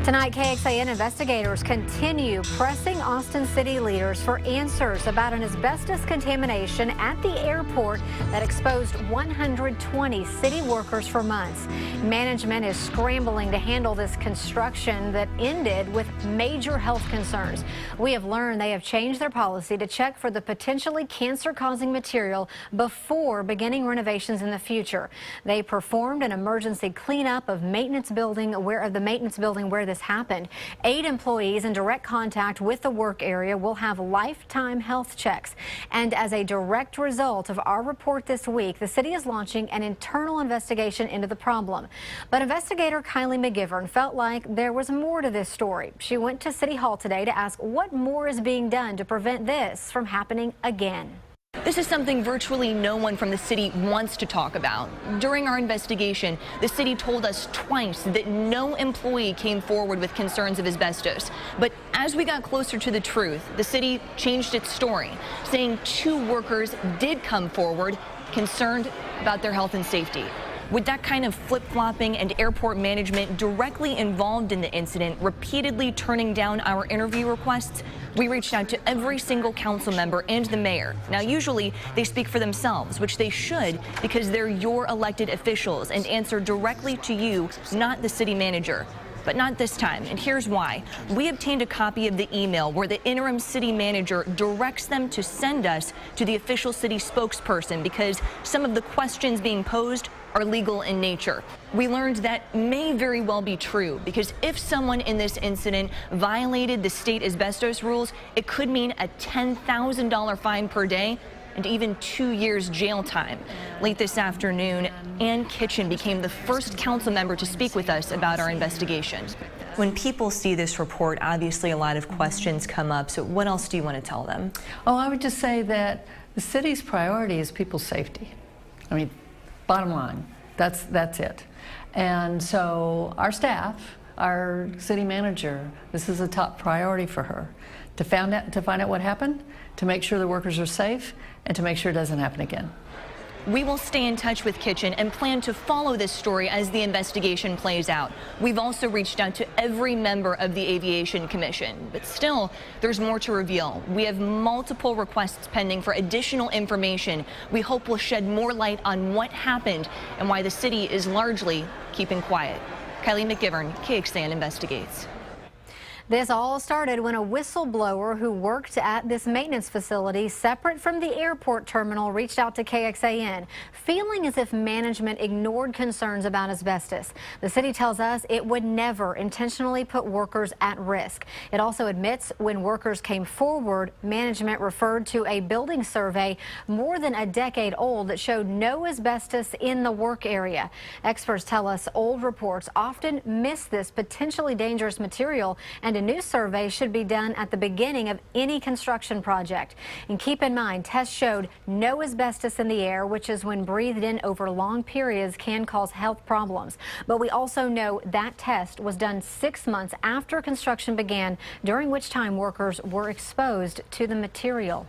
Tonight, KXAN investigators continue pressing Austin City leaders for answers about an asbestos contamination at the airport that exposed 120 city workers for months. Management is scrambling to handle this construction that ended with major health concerns. We have learned they have changed their policy to check for the potentially cancer-causing material before beginning renovations in the future. They performed an emergency cleanup of the maintenance building where this happened. 8 employees in direct contact with the work area will have lifetime health checks. And as a direct result of our report this week, the city is launching an internal investigation into the problem. But investigator Kylie McGivern felt like there was more to this story. She went to City Hall today to ask what more is being done to prevent this from happening again. This is something virtually no one from the city wants to talk about. During our investigation, the city told us twice that no employee came forward with concerns of asbestos. But as we got closer to the truth, the city changed its story, saying 2 workers did come forward concerned about their health and safety. With that kind of flip-flopping and airport management directly involved in the incident repeatedly turning down our interview requests, we reached out to every single council member and the mayor. Now, usually they speak for themselves, which they should because they're your elected officials and answer directly to you, not the city manager. But not this time, and here's why. We obtained a copy of the email where the interim city manager directs them to send us to the official city spokesperson because some of the questions being posed are legal in nature. We learned that may very well be true because if someone in this incident violated the state asbestos rules, it could mean a $10,000 fine per day and even 2 years jail time. Late this afternoon, Ann Kitchen became the first council member to speak with us about our investigation. When people see this report, obviously a lot of questions come up. So what else do you want to tell them? Oh, I would just say that the city's priority is people's safety. I mean, bottom line, that's it. And so our staff, our city manager, this is a top priority for her to find out what happened, to make sure the workers are safe, and to make sure it doesn't happen again. We will stay in touch with Kitchen and plan to follow this story as the investigation plays out. We've also reached out to every member of the Aviation Commission, but still, there's more to reveal. We have multiple requests pending for additional information we hope will shed more light on what happened and why the city is largely keeping quiet. Kylie McGivern, KXAN Investigates. This all started when a whistleblower who worked at this maintenance facility separate from the airport terminal reached out to KXAN, feeling as if management ignored concerns about asbestos. The city tells us it would never intentionally put workers at risk. It also admits when workers came forward, management referred to a building survey more than a decade old that showed no asbestos in the work area. Experts tell us old reports often miss this potentially dangerous material, and a new survey should be done at the beginning of any construction project. And keep in mind, tests showed no asbestos in the air, which is when breathed in over long periods can cause health problems. But we also know that test was done 6 months after construction began, during which time workers were exposed to the material.